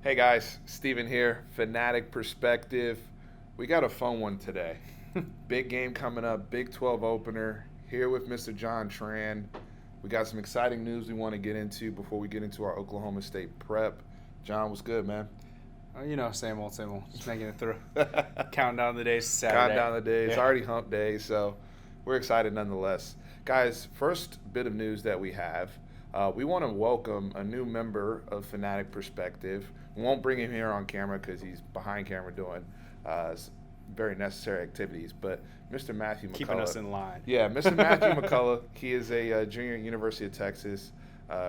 Hey guys, Steven here, Fanatic Perspective. We got a fun one today. Big game coming up, Big 12 opener, here with Mr. John Tran. We got some exciting news we want to get into before we get into our Oklahoma State prep. John, what's good, man? Same old, same old. Just making it through. Counting down the days to Saturday. Counting down the days. It's Yeah. already hump day, so we're excited nonetheless. Guys, first bit of news that we have. We want to welcome a new member of Fanatic Perspective. We won't bring him here on camera because he's behind camera doing very necessary activities. But Mr. Matthew McCullough. Keeping us in line. Yeah, Mr. Matthew McCullough. He is a junior at University of Texas,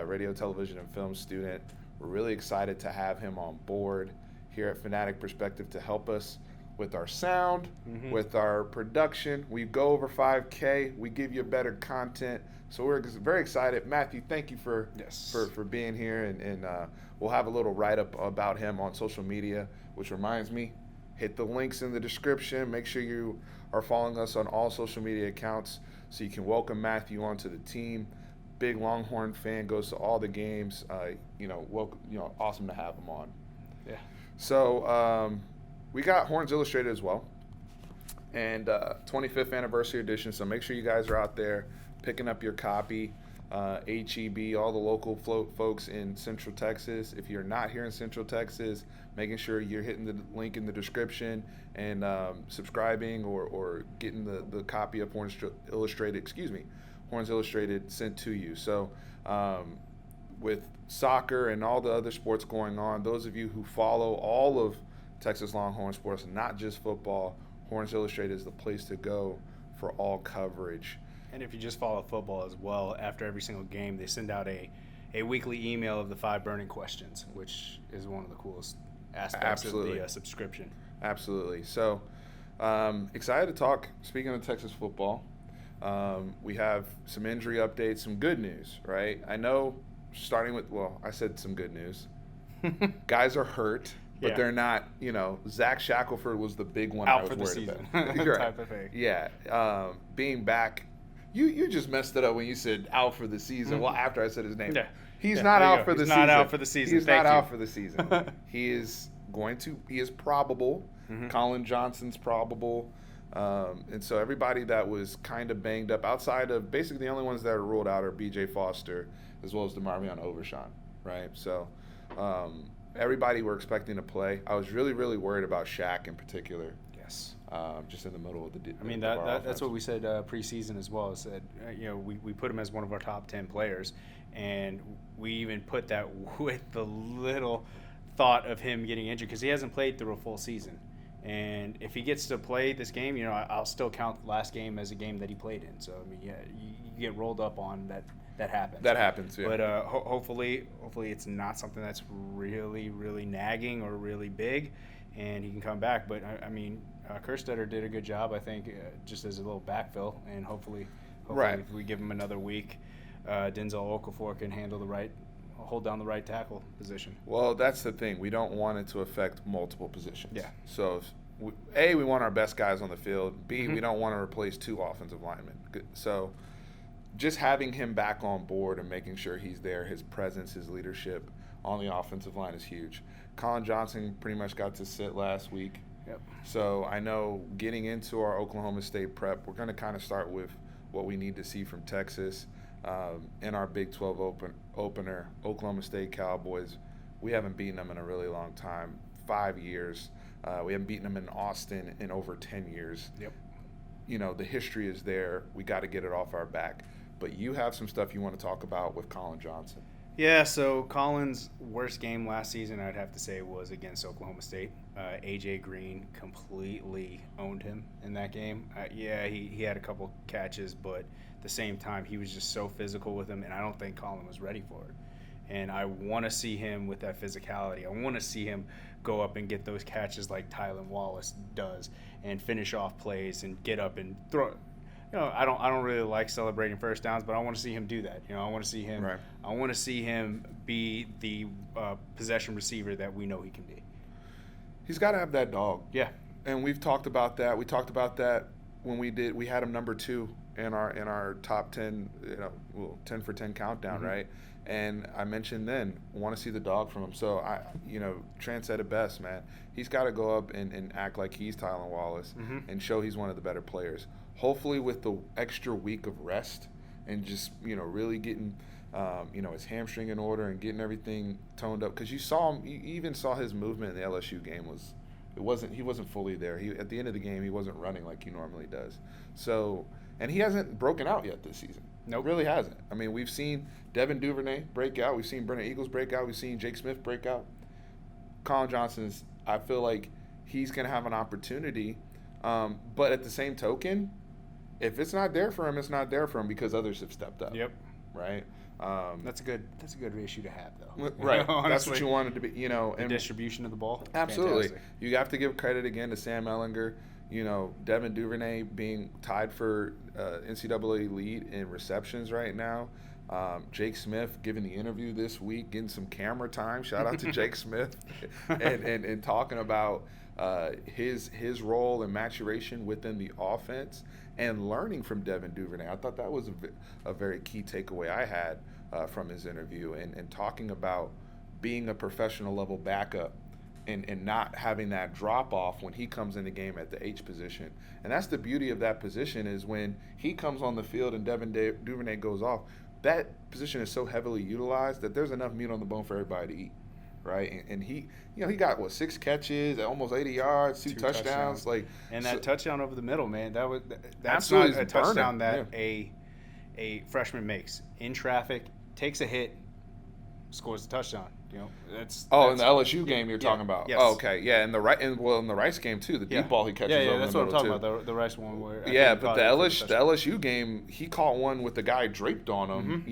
radio, television, and film student. We're really excited to have him on board here at Fanatic Perspective to help us with our sound, with our production. We go over 5K. We give you better content. So we're very excited. Matthew, thank you for being here. And we'll have a little write-up about him on social media, which reminds me, hit the links in the description. Make sure you are following us on all social media accounts so you can welcome Matthew onto the team. Big Longhorn fan, goes to all the games. Awesome to have him on. Yeah. So we got Horns Illustrated as well, and 25th anniversary edition. So make sure you guys are out there picking up your copy. HEB, all the local folks in Central Texas. If you're not here in Central Texas, making sure you're hitting the link in the description and subscribing or getting the copy of Horns Illustrated sent to you. So with soccer and all the other sports going on, those of you who follow all of Texas Longhorn sports, not just football, Horns Illustrated is the place to go for all coverage. And if you just follow football as well, after every single game, they send out a weekly email of the 5 burning questions, which is one of the coolest aspects of the subscription. Absolutely. So excited to talk. Speaking of Texas football, we have some injury updates, some good news, right? I know starting with, I said some good news. Guys are hurt, but they're not, Zach Shackelford was the big one out I was for the worried season. about. Right. Type of thing. Yeah. Being back. You just messed it up when you said out for the season. Well, after I said his name. Yeah. He's not out for the season. He's not out for the season. He's not out for the season. He is probable. Colin Johnson's probable. And so everybody that was kind of banged up, outside of basically the only ones that are ruled out are B.J. Foster as well as DeMarvion Overshawn, right? So everybody we're expecting to play. I was really, really worried about Shaq in particular. Yes. Just in the middle of the that's what we said preseason as well. Said we put him as one of our top 10 players, and we even put that with the little thought of him getting injured because he hasn't played through a full season. And if he gets to play this game, I'll still count the last game as a game that he played in. So you get rolled up on that. That happens. That happens, yeah. But hopefully it's not something that's really, really nagging or really big, and he can come back. But Kerstetter did a good job, I think, just as a little backfill, and hopefully if we give him another week, Denzel Okafor can hold down the right tackle position. Well, that's the thing. We don't want it to affect multiple positions. Yeah. So, we want our best guys on the field. B, we don't want to replace 2 offensive linemen. So, just having him back on board and making sure he's there, his presence, his leadership on the offensive line is huge. Colin Johnson pretty much got to sit last week. Yep. So I know getting into our Oklahoma State prep, we're going to kind of start with what we need to see from Texas in our Big 12 opener, Oklahoma State Cowboys. We haven't beaten them in a really long time, 5 years. We haven't beaten them in Austin in over 10 years. Yep. The history is there. We got to get it off our back. But you have some stuff you want to talk about with Colin Johnson. Yeah, so Colin's worst game last season, I'd have to say, was against Oklahoma State. A.J. Green completely owned him in that game. He had a couple catches, but at the same time, he was just so physical with him, and I don't think Colin was ready for it. And I want to see him with that physicality. I want to see him go up and get those catches like Tylan Wallace does and finish off plays and get up and throw. I don't really like celebrating first downs, but I want to see him do that. I want to see him. Right. I want to see him be the possession receiver that we know he can be. He's got to have that dog. Yeah. And we've talked about that. We talked about that when we had him number 2 in our top 10, 10 for 10 countdown, right? And I mentioned then, want to see the dog from him. So, Trent said it best, man. He's got to go up and act like he's Tylan Wallace and show he's one of the better players. Hopefully with the extra week of rest and just, really getting, his hamstring in order and getting everything toned up. Because you even saw his movement in the LSU game he wasn't fully there. At the end of the game, he wasn't running like he normally does. So, and he hasn't broken out yet this season. Nope. Really hasn't. I mean, we've seen Devin Duvernay break out. We've seen Brennan Eagles break out. We've seen Jake Smith break out. Colin Johnson's, I feel like he's going to have an opportunity. But at the same token, if it's not there for him, it's not there for him because others have stepped up. Yep. Right? That's a good issue to have, though. Right. That's what you wanted to be, the distribution of the ball. Absolutely. Fantastic. You have to give credit again to Sam Ehlinger. Devin Duvernay being tied for NCAA lead in receptions right now. Jake Smith giving the interview this week, getting some camera time. Shout out to Jake Smith and talking about his role and maturation within the offense and learning from Devin Duvernay. I thought that was a very key takeaway I had from his interview and talking about being a professional level backup and not having that drop off when he comes in the game at the H position. And that's the beauty of that position is when he comes on the field and Devin Duvernay goes off, that position is so heavily utilized that there's enough meat on the bone for everybody to eat, right? And he got 6 catches, almost 80 yards, two touchdowns, and that touchdown over the middle, man. That's absolutely not a touchdown that a freshman makes in traffic, takes a hit, scores a touchdown. That's in the LSU game you're talking about. Yes. Oh, okay, yeah, in the Rice game too, the deep ball he catches over that's the what I'm middle talking about. The Rice one where but the LSU game he caught one with the guy draped on him,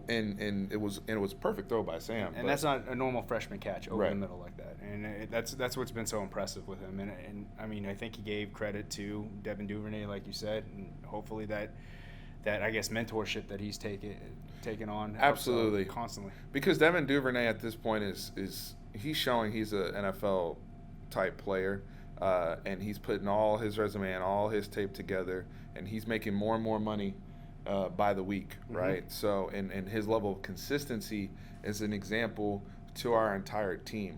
and it was perfect throw by Sam. And that's not a normal freshman catch over the middle like that. And that's what's been so impressive with him. And I mean, I think he gave credit to Devin Duvernay, like you said, and hopefully that I guess mentorship that he's taken on absolutely constantly, because Devin Duvernay at this point is he's showing he's an NFL type player, and he's putting all his resume and all his tape together, and he's making more and more money by the week, right? So and his level of consistency is an example to our entire team.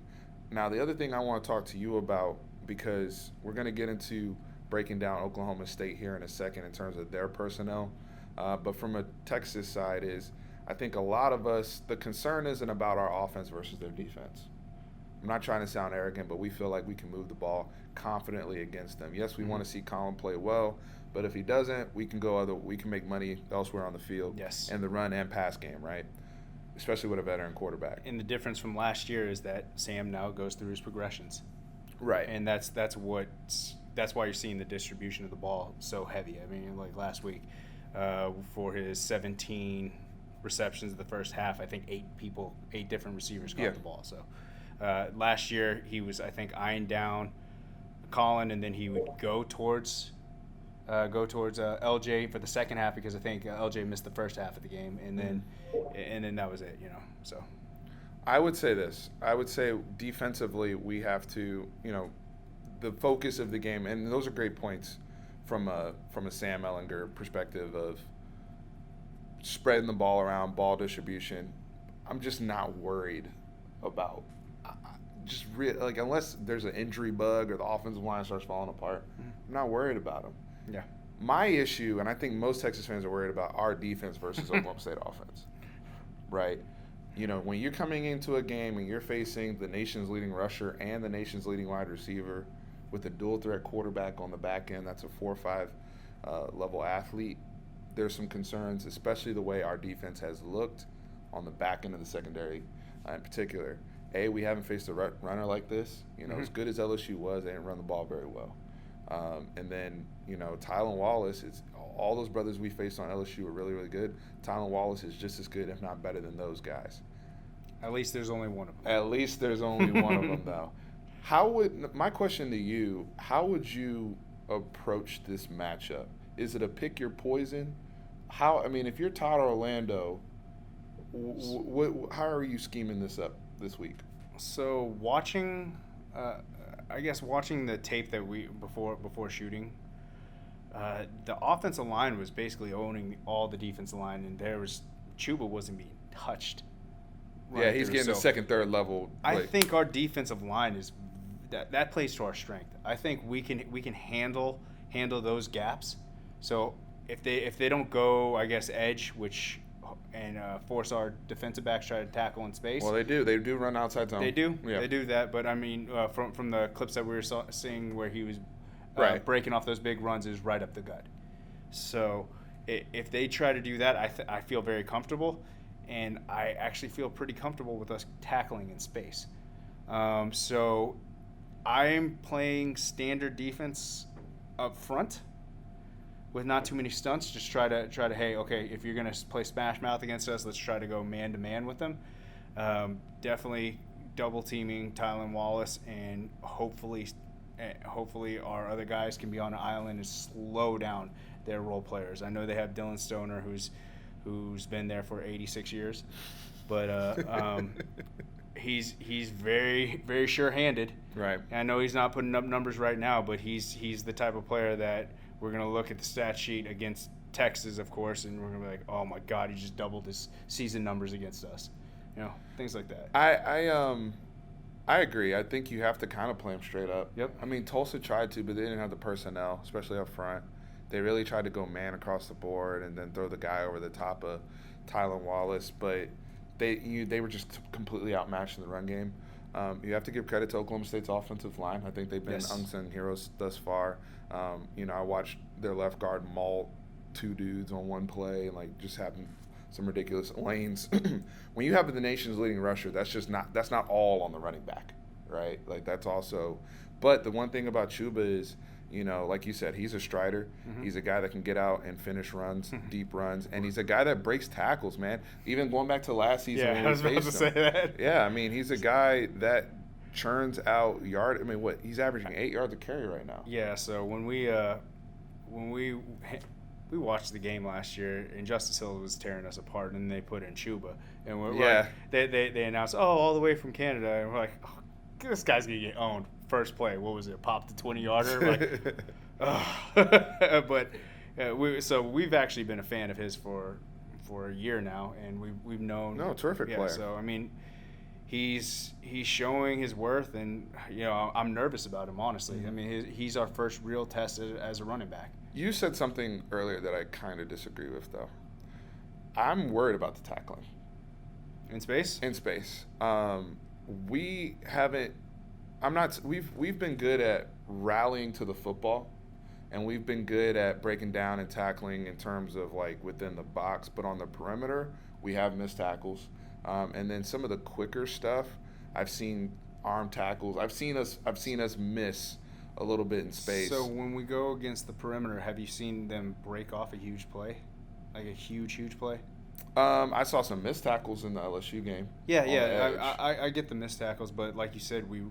Now the other thing I want to talk to you about, because we're going to get into breaking down Oklahoma State here in a second in terms of their personnel. But from a Texas side is, I think a lot of us, the concern isn't about our offense versus their defense. I'm not trying to sound arrogant, but we feel like we can move the ball confidently against them. Yes, we want to see Colin play well, but if he doesn't, we can make money elsewhere on the field. Yes. And the run and pass game, right? Especially with a veteran quarterback. And the difference from last year is that Sam now goes through his progressions. Right. And that's why you're seeing the distribution of the ball so heavy. I mean, like last week, for his 17 receptions in the first half, I think 8 different receivers caught the ball. So last year he was, I think, eyeing down Colin, and then he would go towards LJ for the second half, because I think LJ missed the first half of the game, and then that was it. So I would say this. I would say defensively we have to, the focus of the game, and those are great points from a Sam Ehlinger perspective of spreading the ball around, ball distribution. I'm just not worried about unless there's an injury bug or the offensive line starts falling apart. I'm not worried about them. Yeah. My issue, and I think most Texas fans are worried about, our defense versus Oklahoma State offense. Right? When you're coming into a game and you're facing the nation's leading rusher and the nation's leading wide receiver with a dual threat quarterback on the back end, that's a 4 or 5 level athlete, there's some concerns, especially the way our defense has looked on the back end of the secondary in particular. We haven't faced a runner like this. As good as LSU was, they didn't run the ball very well. And then, Tylan Wallace, all those brothers we faced on LSU were really, really good. Tylan Wallace is just as good, if not better, than those guys. At least there's only one of them. At least there's only one of them, though. My question to you, how would you approach this matchup? Is it a pick your poison? If you're Todd Orlando, how are you scheming this up this week? So watching the tape that before shooting, the offensive line was basically owning all the defensive line, and Chuba wasn't being touched running he's through. getting the second, third level. I think our defensive line is that plays to our strength. I think we can handle those gaps. So if they don't go, I guess, edge, and force our defensive backs try to tackle in space. Well, they do run outside zone. They do. Yeah. They do that. But I mean, from the clips that we were seeing where he was Right. breaking off those big runs, is right up the gut. So if they try to do that, I feel very comfortable, and I actually feel pretty comfortable with us tackling in space. So I'm playing standard defense up front with not too many stunts. Just try to hey, okay, if you're gonna play smash mouth against us, let's try to go man to man with them. Definitely double teaming Tylan Wallace, and hopefully our other guys can be on an island and slow down their role players. I know they have Dylan Stoner, who's been there for 86 years, but he's very, very sure-handed. Right. I know he's not putting up numbers right now, but he's the type of player that we're going to look at the stat sheet against Texas, of course, and we're going to be like, oh my God, he just doubled his season numbers against us. Things like that. I agree. I think you have to kind of play them straight up. Yep. I mean, Tulsa tried to, but they didn't have the personnel, especially up front. They really tried to go man across the board and then throw the guy over the top of Tylan Wallace, but they were just completely outmatched in the run game. You have to give credit to Oklahoma State's offensive line. I think they've been unsung heroes thus far. I watched their left guard maul two dudes on one play and just having some ridiculous lanes. When you have the nation's leading rusher, that's not all on the running back, right? That's also. But the one thing about Chuba is, like you said, he's a strider. Mm-hmm. He's a guy that can get out and finish runs, deep runs, and he's a guy that breaks tackles, man. Even going back to last season, when I was about to say that. Yeah, I mean, he's a guy that churns out yard. I mean, he's averaging 8 yards a carry right now. Yeah. So when we watched the game last year, and Justice Hill was tearing us apart, and they put in Chuba, and they announced, all the way from Canada, and we're like, oh, this guy's gonna get owned. First play, what was it? Popped the 20-yarder. But we've actually been a fan of his for a year now, and we've known. No, terrific player. So I mean, he's showing his worth, and I'm nervous about him, honestly. Mm-hmm. I mean, he's our first real test as a running back. You said something earlier that I kind of disagree with, though. I'm worried about the tackling. In space? In space. We haven't. We've been good at rallying to the football, and we've been good at breaking down and tackling in terms of within the box. But on the perimeter, we have missed tackles, and then some of the quicker stuff, I've seen arm tackles. I've seen us miss a little bit in space. So when we go against the perimeter, have you seen them break off a huge play, like a huge play? I saw some missed tackles in the LSU game. Yeah. I get the missed tackles, but like you said, we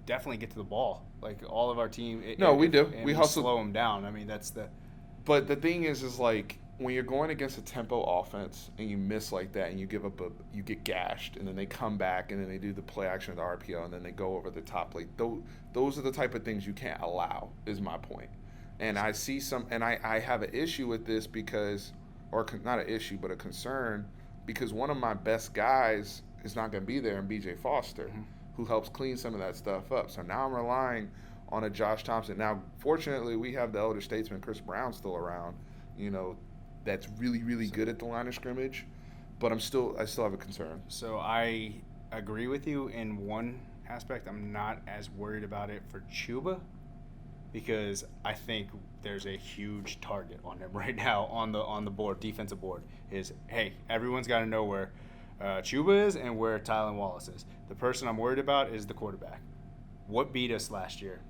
definitely get to the ball. All of our team. We do. We hustle, slow them down. I mean, that's the. But the thing is when you're going against a tempo offense and you miss like that and you give up you get gashed, and then they come back and then they do the play action of the RPO and then they go over the top. Those are the type of things you can't allow. Is my point. And I see some, and I have an issue with this because. Or not an issue, but a concern, because one of my best guys is not going to be there in B.J. Foster, mm-hmm. who helps clean some of that stuff up. So now I'm relying on a Josh Thompson. Now, fortunately, we have the elder statesman, Chris Brown, still around, that's really, really good at the line of scrimmage. But I still have a concern. So I agree with you in one aspect. I'm not as worried about it for Chuba, because I think there's a huge target on him right now on the board, defensive board. Hey, everyone's got to know where Chuba is and where Tylan Wallace is. The person I'm worried about is the quarterback. What beat us last year?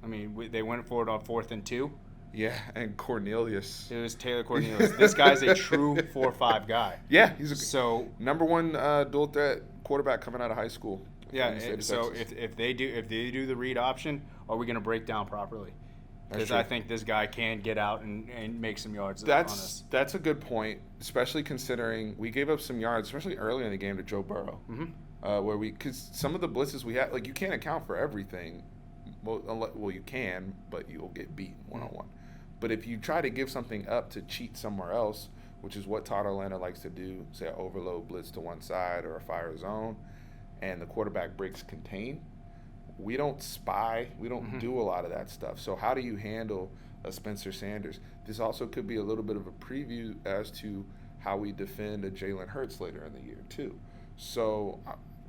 I mean, they went for it on 4th and 2. Yeah, and Cornelius. It was Taylor Cornelius. This guy's a true 4-5 guy. Yeah, he's number one dual threat quarterback coming out of high school. Yeah, so if they do the read option, are we going to break down properly? Because I think this guy can get out and make some yards on us. That's a good point, especially considering we gave up some yards, especially early in the game, to Joe Burrow. Mm-hmm. Because some of the blitzes we had, you can't account for everything. Well, you can, but you'll get beat one-on-one. But if you try to give something up to cheat somewhere else, which is what Todd Orlando likes to do, say an overload blitz to one side or a fire zone, and the quarterback breaks contain. We don't spy. We don't do a lot of that stuff. So how do you handle a Spencer Sanders? This also could be a little bit of a preview as to how we defend a Jalen Hurts later in the year too. So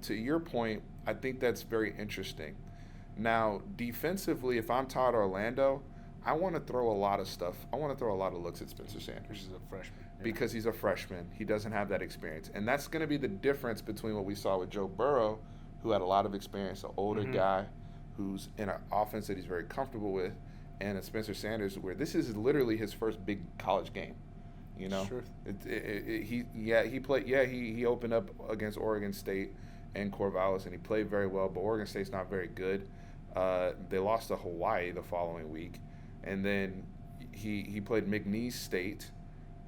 to your point, I think that's very interesting. Now, defensively, if I'm Todd Orlando, I want to throw a lot of stuff. I want to throw a lot of looks at Spencer Sanders. He's a freshman. Yeah. Because he's a freshman. He doesn't have that experience. And that's going to be the difference between what we saw with Joe Burrow, who had a lot of experience, an older guy who's in an offense that he's very comfortable with, and a Spencer Sanders where this is literally his first big college game. You know, sure. He opened up against Oregon State and Corvallis, and he played very well. But Oregon State's not very good. They lost to Hawaii the following week, and then he played McNeese State,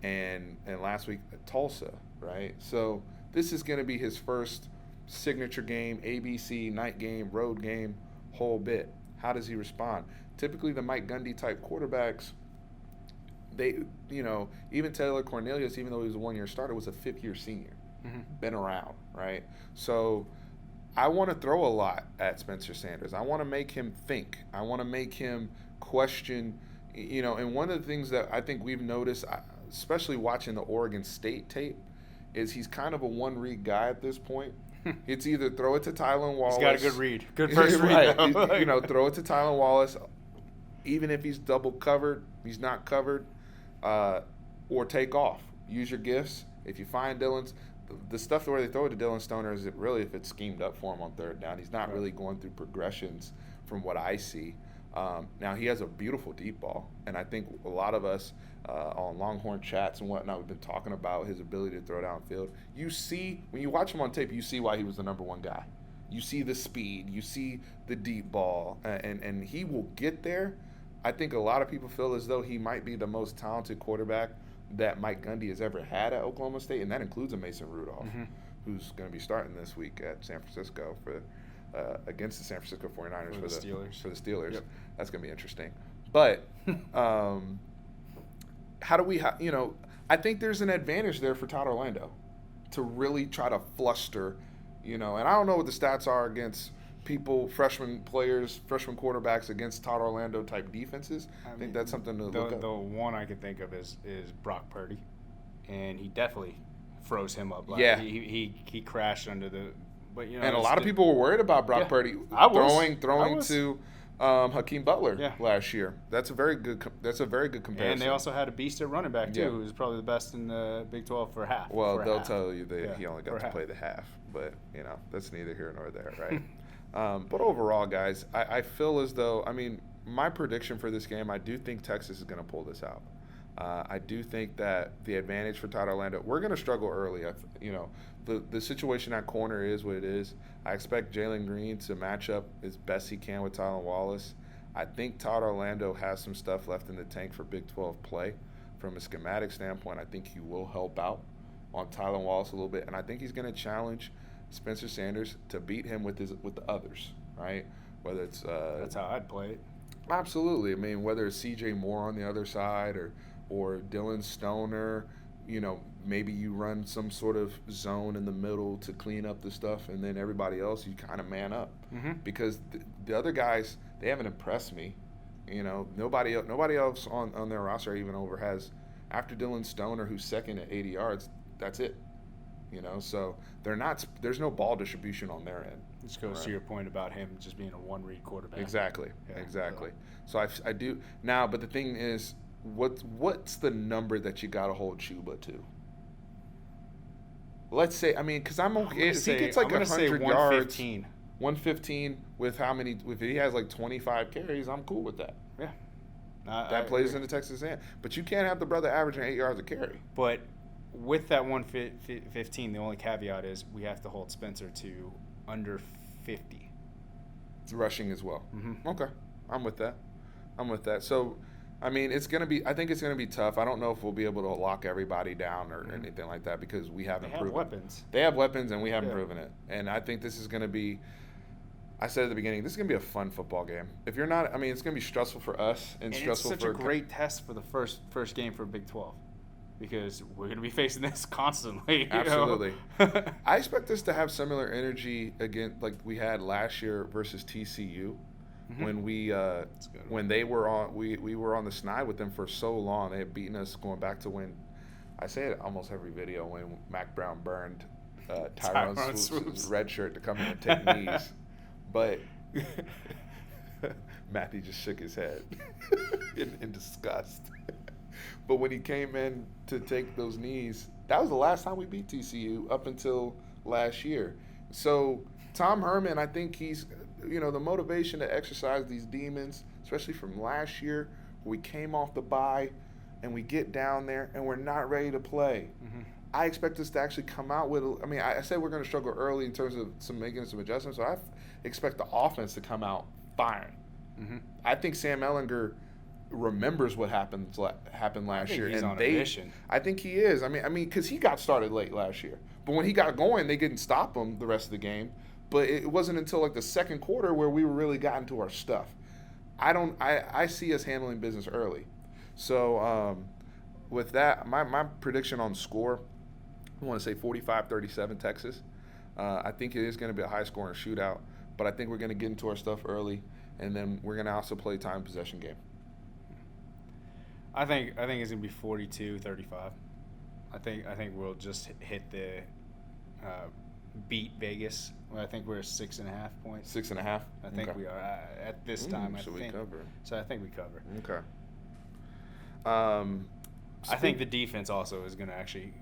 and last week Tulsa, right? So this is going to be his first signature game, ABC, night game, road game, whole bit. How does he respond? Typically, the Mike Gundy type quarterbacks, they, even Taylor Cornelius, even though he was a one-year starter, was a fifth-year senior, been around, right? So I want to throw a lot at Spencer Sanders. I want to make him think. I want to make him question, and one of the things that I think we've noticed, especially watching the Oregon State tape, is he's kind of a one-read guy at this point. It's either throw it to Tylan Wallace. He's got a good read. Good first read. Right. Throw it to Tylan Wallace. Even if he's double covered, he's not covered, or take off. Use your gifts. If you find Dylan's, the stuff where they throw it to Dylan Stoner is really if it's schemed up for him on third down. He's not really going through progressions from what I see. Now, he has a beautiful deep ball, and I think a lot of us on Longhorn chats and whatnot, we've been talking about his ability to throw downfield. You see, when you watch him on tape, you see why he was the number one guy. You see the speed. You see the deep ball, and he will get there. I think a lot of people feel as though he might be the most talented quarterback that Mike Gundy has ever had at Oklahoma State, and that includes a Mason Rudolph, who's going to be starting this week at San Francisco for against the San Francisco 49ers for the Steelers. Yep. That's going to be interesting. But how do we I think there's an advantage there for Todd Orlando to really try to fluster, and I don't know what the stats are against freshman players, freshman quarterbacks against Todd Orlando type defenses. I think that's something to look at. The one I can think of is Brock Purdy, and he definitely froze him up. He crashed under the. But and a lot of people were worried about Brock Purdy throwing to Hakeem Butler last year. That's a very good comparison. And they also had a beast at running back too, who's probably the best in the Big 12 for half. Well, they'll tell you that he only got to play the half, but that's neither here nor there, right? But overall, guys, I feel as though, my prediction for this game, I do think Texas is going to pull this out. I do think that the advantage for Todd Orlando, we're going to struggle early. The situation at corner is what it is. I expect Jalen Green to match up as best he can with Tylan Wallace. I think Todd Orlando has some stuff left in the tank for Big 12 play. From a schematic standpoint, I think he will help out on Tylan Wallace a little bit, and I think he's going to challenge Spencer Sanders to beat him with the others, right? Whether it's that's how I'd play it. Absolutely. Whether it's C.J. Moore on the other side or Dylan Stoner, maybe you run some sort of zone in the middle to clean up the stuff, and then everybody else you kind of man up because the other guys, they haven't impressed me. Nobody else on their roster even has after Dylan Stoner, who's second at 80 yards. That's it. So there's no ball distribution on their end. This goes to your point about him just being a one-read quarterback. Exactly. So I do now, but the thing is, what's the number that you got to hold Chuba to? Let's say, because I'm okay. If he gets like 100 yards, 115 with how many? If he has like 25 carries, I'm cool with that. Yeah, that plays into Texas A&M. But you can't have the brother averaging 8 yards a carry. But with that 115, the only caveat is we have to hold Spencer to under 50. It's rushing as well. Okay, I'm with that. So, it's going to be. I think it's going to be tough. I don't know if we'll be able to lock everybody down or anything like that because we haven't proven. They have weapons, and we haven't proven it. And I think this is going to be. I said at the beginning, this is going to be a fun football game. If you're not, it's going to be stressful for us and stressful for. It's such a great test for the first game for Big 12. because we're going to be facing this constantly. Absolutely. I expect us to have similar energy again, like we had last year versus TCU. When they were on, we were on the snide with them for so long. They had beaten us going back to when, I say it almost every video, when Mac Brown burned Tylan Swoops' red shirt to come in and take knees. But Matthew just shook his head in disgust. But when he came in to take those knees, that was the last time we beat TCU up until last year. So Tom Herman, I think he's, the motivation to exercise these demons, especially from last year, where we came off the bye and we get down there and we're not ready to play. I expect us to actually come out with, I said we're going to struggle early in terms of making some adjustments, so I expect the offense to come out firing. I think Sam Ehlinger remembers what happened last year, he's on a mission. I think he is. Because he got started late last year, but when he got going, they didn't stop him the rest of the game. But it wasn't until like the second quarter where we really got into our stuff. I see us handling business early. So with that, my prediction on score, I want to say 45-37 Texas. I think it is going to be a high-scoring shootout, but I think we're going to get into our stuff early, and then we're going to also play time possession game. I think it's going to be 42-35. I think we'll just hit the beat Vegas. I think we're 6.5 points. 6.5. I think we are at this time. So we cover. So I think we cover. Okay. I think the defense also is going to actually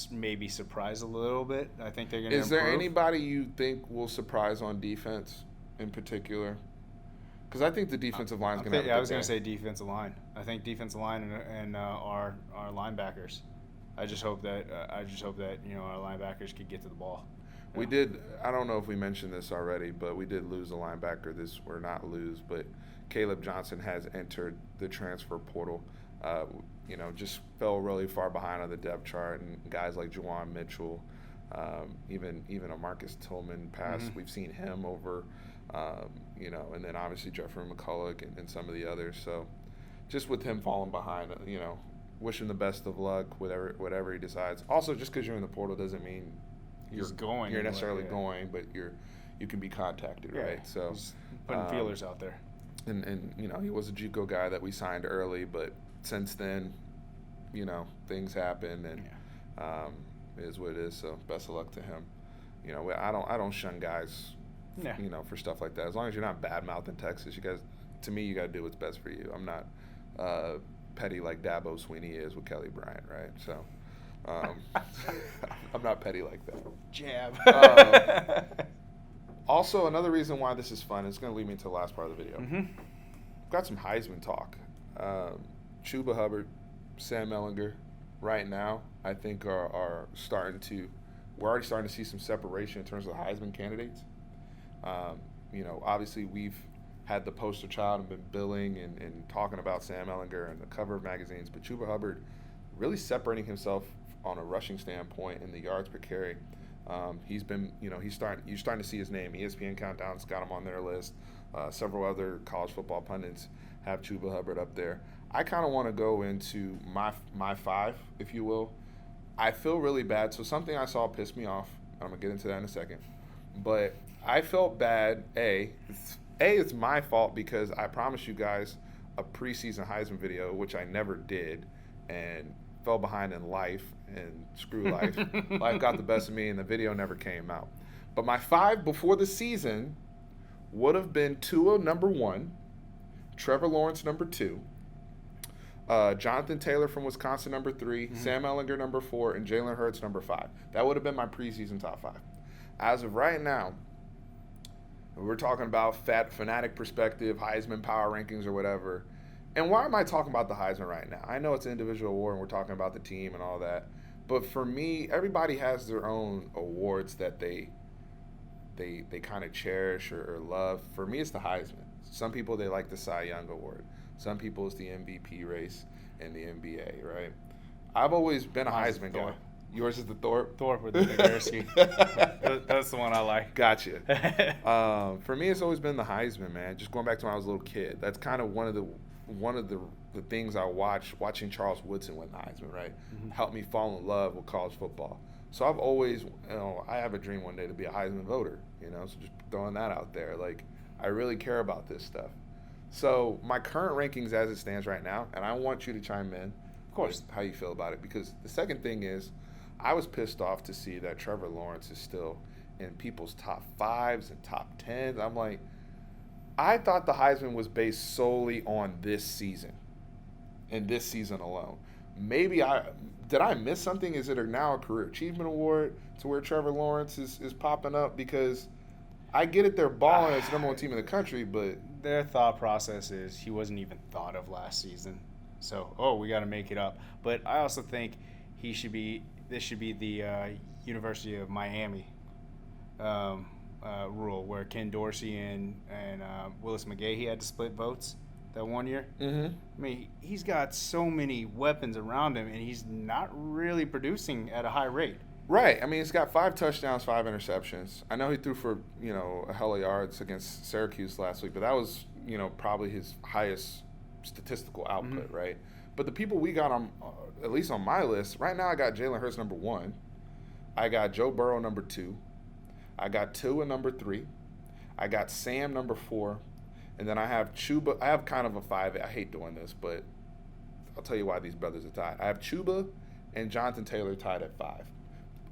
maybe surprise a little bit. I think they're going to. Is there anybody you think will surprise on defense in particular? Because I think the defensive line is going to have a good I was going day. to say defensive line. I think defensive line and our linebackers. I just hope that our linebackers could get to the ball. We did. I don't know if we mentioned this already, but we did lose a linebacker. But Caleb Johnson has entered the transfer portal. Just fell really far behind on the depth chart, and guys like Juwan Mitchell, even a Marcus Tillman pass. We've seen him over, and then obviously Jeffrey McCulloch and some of the others. So just with him falling behind, wish him the best of luck, whatever he decides. Also, just because you're in the portal doesn't mean you're necessarily going, but you can be contacted, right? So he's putting feelers out there. And he was a JUCO guy that we signed early, but since then, things happen, and it is what it is. So best of luck to him. I don't shun guys, for stuff like that. As long as you're not bad mouthing Texas, you guys, to me, you got to do what's best for you. I'm not petty like Dabo Swinney is with Kelly Bryant, right? So. I'm not petty like that. Jab. Also, another reason why this is fun, it's going to lead me into the last part of the video. We've got some Heisman talk. Chuba Hubbard, Sam Ehlinger, right now, I think are starting to. We're already starting to see some separation in terms of the Heisman candidates. Obviously we've had the poster child and been billing and talking about Sam Ehlinger and the cover of magazines, but Chuba Hubbard really separating himself on a rushing standpoint in the yards per carry. He's been, you're starting to see his name. ESPN Countdown's got him on their list. Several other college football pundits have Chuba Hubbard up there. I kind of want to go into my five, if you will. I feel really bad. So something I saw pissed me off. I'm going to get into that in a second. But I felt bad. It's my fault because I promised you guys a preseason Heisman video, which I never did, and fell behind in life, and screw life. Life got the best of me, and the video never came out. But my five before the season would have been Tua number 1, Trevor Lawrence number 2, Jonathan Taylor from Wisconsin number 3, Sam Ehlinger number 4, and Jalen Hurts number 5. That would have been my preseason top 5. As of right now, we're talking about fanatic perspective, Heisman power rankings or whatever. And why am I talking about the Heisman right now? I know it's an individual award and we're talking about the team and all that. But for me, everybody has their own awards that they kind of cherish or love. For me, it's the Heisman. Some people, they like the Cy Young Award. Some people, it's the MVP race in the NBA, right? I've always been a Heisman guy. Yours is the Thorpe? Thorpe with the Nagurski. That's the one I like. Gotcha. For me, it's always been the Heisman, man. Just going back to when I was a little kid. That's kind of one of the one of the things I watching Charles Woodson win the Heisman, right, helped me fall in love with college football. So I've always, I have a dream one day to be a Heisman voter, so just throwing that out there. Like, I really care about this stuff. So my current rankings as it stands right now, and I want you to chime in, of course, how you feel about it, because the second thing is, I was pissed off to see that Trevor Lawrence is still in people's top 5s and top 10s. I'm like, I thought the Heisman was based solely on this season and this season alone. Maybe did I miss something? Is it now a career achievement award to where Trevor Lawrence is popping up? Because I get it, they're balling as the number one team in the country, but their thought process is he wasn't even thought of last season. So, we got to make it up. But I also think this should be the University of Miami rule, where Ken Dorsey and Willis McGahee had to split votes that one year. Mm-hmm. I mean, he's got so many weapons around him, and he's not really producing at a high rate. Right. I mean, he's got 5 touchdowns, 5 interceptions. I know he threw for, a hell of yards against Syracuse last week, but that was, probably his highest statistical output, right? But the people we got on, at least on my list, right now I got Jalen Hurts number 1. I got Joe Burrow number 2. I got Tua number 3. I got Sam number 4. And then I have Chuba. I have kind of a 5. I hate doing this, but I'll tell you why these brothers are tied. I have Chuba and Jonathan Taylor tied at 5.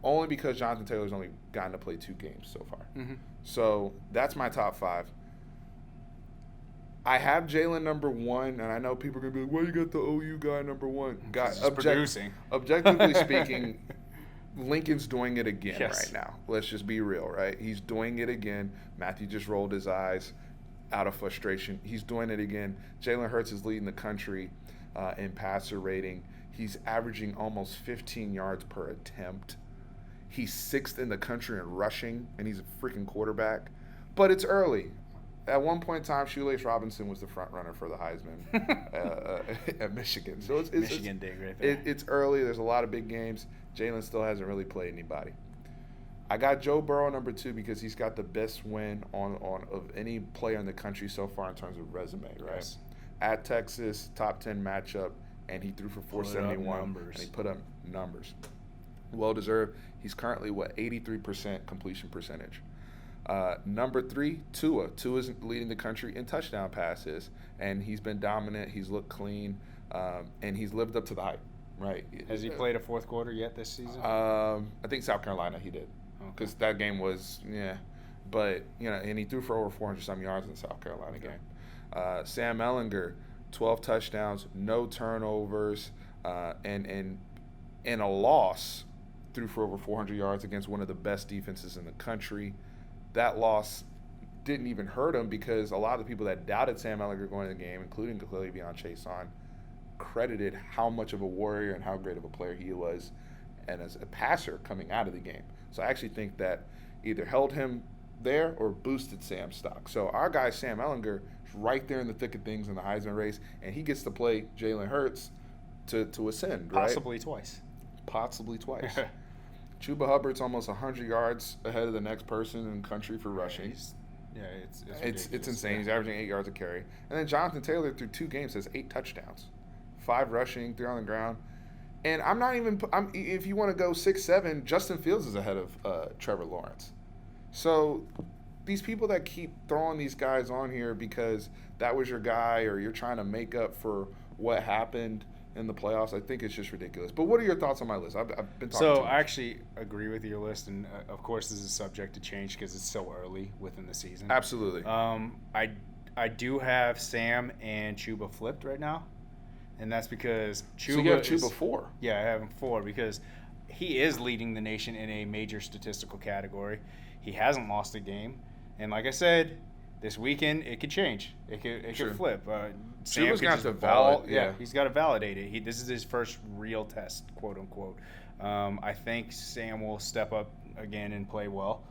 Only because Jonathan Taylor's only gotten to play 2 games so far. Mm-hmm. So that's my top 5. I have Jalen number 1, and I know people are going to be like, why you got the OU guy number 1? Producing. Objectively speaking, Lincoln's doing it again Yes. right now. Let's just be real, right? He's doing it again. Matthew just rolled his eyes out of frustration. He's doing it again. Jalen Hurts is leading the country in passer rating. He's averaging almost 15 yards per attempt. He's 6th in the country in rushing, and he's a freaking quarterback. But it's early. At one point in time, Shoelace Robinson was the front runner for the Heisman at Michigan. So it's Michigan dig right there. It's early. There's a lot of big games. Jalen still hasn't really played anybody. I got Joe Burrow number 2 because he's got the best win on of any player in the country so far in terms of resume, right? Yes. At Texas, top 10 matchup, and he threw for 471. And he put up numbers. Well deserved. He's currently 83% completion percentage. Number 3, Tua. Tua's leading the country in touchdown passes, and he's been dominant. He's looked clean, and he's lived up to the hype. Right? Has he played a fourth quarter yet this season? I think South Carolina he did, because that game was but and he threw for over 400-some yards in the South Carolina game. Sam Ehlinger, 12 touchdowns, no turnovers, and in a loss, threw for over 400 yards against one of the best defenses in the country. That loss didn't even hurt him, because a lot of the people that doubted Sam Ehlinger going into the game, including Cleveon Chason, credited how much of a warrior and how great of a player he was, and as a passer coming out of the game. So I actually think that either held him there or boosted Sam's stock. So our guy Sam Ehlinger is right there in the thick of things in the Heisman race, and he gets to play Jalen Hurts to ascend, right? Possibly twice. Chuba Hubbard's almost 100 yards ahead of the next person in the country for rushing. It's insane. He's averaging 8 yards a carry. And then Jonathan Taylor, through 2 games, has 8 touchdowns, 5 rushing, 3 on the ground. And if you want to go 6-7, Justin Fields is ahead of Trevor Lawrence. So these people that keep throwing these guys on here because that was your guy, or you're trying to make up for what happened in the playoffs, I think it's just ridiculous. But what are your thoughts on my list? I've been talking So too much. I actually agree with your list, and of course this is subject to change because it's so early within the season. Absolutely. I do have Sam and Chuba flipped right now, and that's because Chuba. So you have Chuba 4. Yeah, I have him 4 because he is leading the nation in a major statistical category. He hasn't lost a game, and like I said, this weekend it could change. It could flip. Sam Chuba's could got just to validate. Yeah, he's got to validate it. This is his first real test, quote unquote. I think Sam will step up again and play well.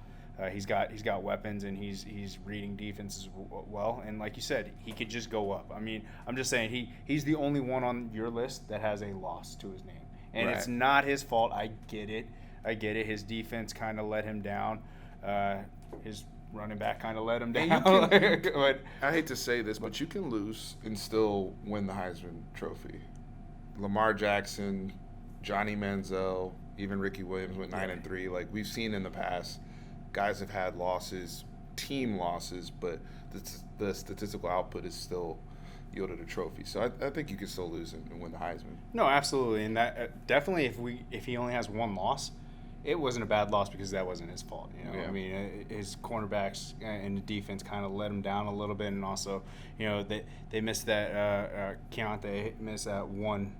He's got weapons, and he's reading defenses well. And like you said, he could just go up. I mean, I'm just saying he's the only one on your list that has a loss to his name, and It's not his fault. I get it. His defense kind of let him down. His running back kind of let him And down. but I hate to say this, but you can lose and still win the Heisman Trophy. Lamar Jackson, Johnny Manziel, even Ricky Williams went 9-3. Like we've seen in the past, guys have had losses, team losses, but the statistical output is still yielded a trophy. So I think you can still lose and win the Heisman. No, absolutely, and that definitely if he only has one loss, it wasn't a bad loss because that wasn't his fault. I mean, his cornerbacks and the defense kind of let him down a little bit, and also, they missed that Keontae missed that one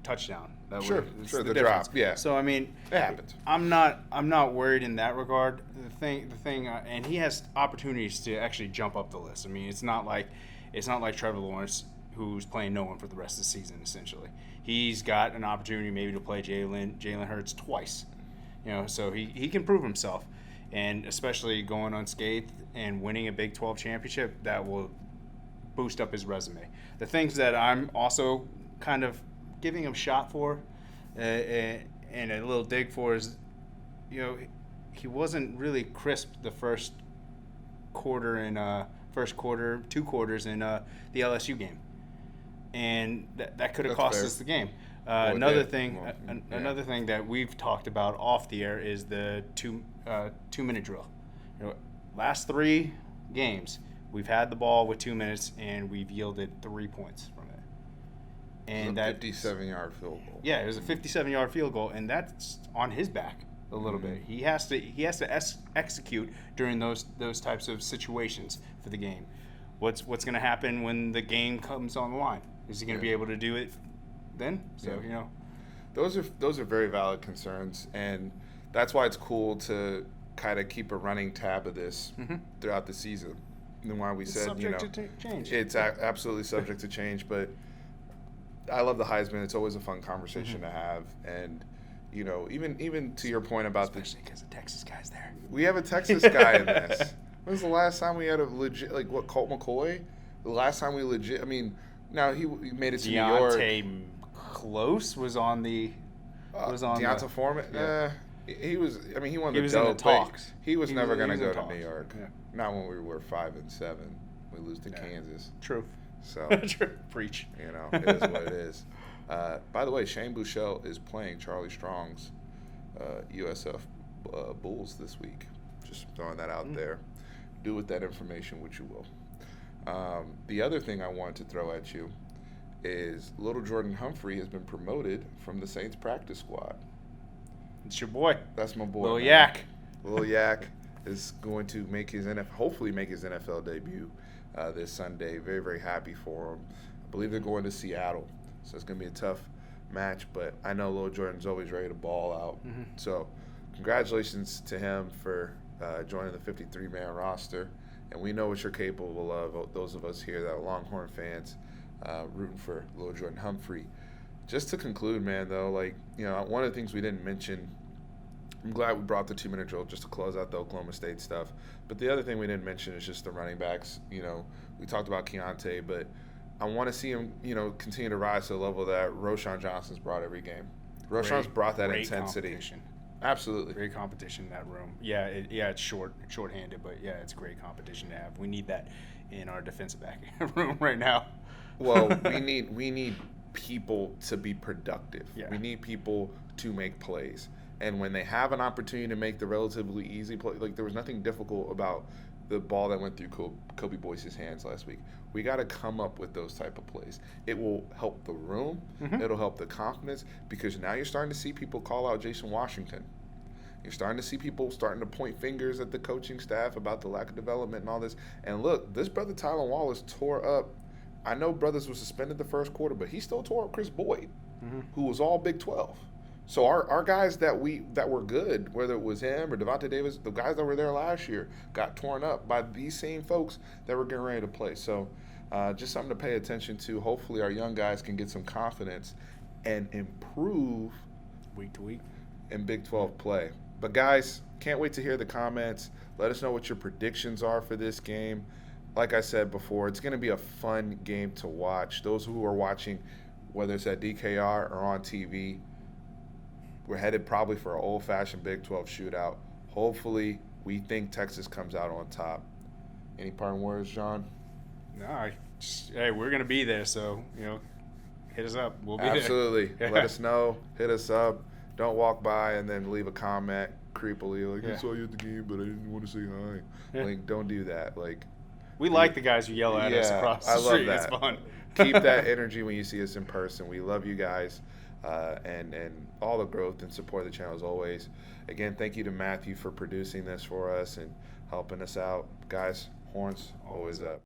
touchdown. Sure, the difference. drop. Yeah. So I mean, it happens. I'm not worried in that regard. The thing, and he has opportunities to actually jump up the list. I mean, it's not like Trevor Lawrence, who's playing no one for the rest of the season. Essentially, he's got an opportunity maybe to play Jalen Hurts twice. So he can prove himself, and especially going unscathed and winning a Big 12 championship, that will boost up his resume. The things that I'm also kind of giving him shot for, and a little dig for is, he wasn't really crisp the first quarter and 2 quarters in the LSU game, and that could have cost us the game. Another thing that we've talked about off the air is the 2-minute drill. Last 3 games, we've had the ball with 2 minutes and we've yielded 3 points from it. And that 57-yard field goal. Yeah, it was a 57-yard field goal, and that's on his back a little bit. He has to execute during those types of situations for the game. What's going to happen when the game comes on the line? Is he going to be able to do it then? So those are very valid concerns, and that's why it's cool to kind of keep a running tab of this throughout the season. And why we said subject to change. It's absolutely subject to change, but I love the Heisman. It's always a fun conversation to have, and even to your point about especially because the Texas guy's there. We have a Texas guy in this. When was the last time we had a legit Colt McCoy? The last time we legit. I mean, now he made it to New York. Deontay Close was on the. Deonta Foreman. Yeah. He was. I mean, he won the in dope, the talks. He was never going to go to talks. New York. Yeah. Not when we were 5-7. We lose to Kansas. True. So preach. It is what it is. By the way, Shane Buechele is playing Charlie Strong's USF Bulls this week. Just throwing that out there. Do with that information what you will. The other thing I wanted to throw at you is little Jordan Humphrey has been promoted from the Saints practice squad. It's your boy. That's my boy. Lil Yak. Lil Yak is going to hopefully make his NFL debut this Sunday. Very, very happy for him. I believe they're going to Seattle, so it's going to be a tough match, but I know Lil Jordan's always ready to ball out. So congratulations to him for joining the 53-man roster, and we know what you're capable of, those of us here that are Longhorn fans, rooting for Lil Jordan Humphrey. Just to conclude, man, though, one of the things we didn't mention, I'm glad we brought the 2-minute drill just to close out the Oklahoma State stuff, but the other thing we didn't mention is just the running backs. We talked about Keontae, but I want to see him, continue to rise to the level that Roschon Johnson's brought every game. Roschon's brought that intensity. Absolutely. Great competition in that room. Yeah, it's short-handed, but yeah, it's great competition to have. We need that in our defensive back room right now. Well, we need people to be productive. Yeah. We need people to make plays. And when they have an opportunity to make the relatively easy play, there was nothing difficult about the ball that went through Kobe Boyce's hands last week. We got to come up with those type of plays. It will help the room. It'll help the confidence, because now you're starting to see people call out Jason Washington. You're starting to see people starting to point fingers at the coaching staff about the lack of development and all this. And look, this brother Tylan Wallace tore up. I know Brothers was suspended the first quarter, but he still tore up Chris Boyd, who was all Big 12. So our guys that were good, whether it was him or Devontae Davis, the guys that were there last year got torn up by these same folks that were getting ready to play. So just something to pay attention to. Hopefully our young guys can get some confidence and improve week to week in Big 12 play. But guys, can't wait to hear the comments. Let us know what your predictions are for this game. Like I said before, it's going to be a fun game to watch. Those who are watching, whether it's at DKR or on TV, we're headed probably for an old-fashioned Big 12 shootout. Hopefully We think Texas comes out on top. Any parting words, John? No, hey, we're going to be there, so, hit us up. We'll be Absolutely. there. Let us know. Hit us up. Don't walk by and then leave a comment creepily like, I saw you at the game, but I didn't want to say hi. Like, don't do that. Like, we like the guys who yell at us across the street. Love that. It's fun. Keep that energy when you see us in person. We love you guys and all the growth and support of the channel as always. Again, thank you to Matthew for producing this for us and helping us out. Guys, Horns, always up.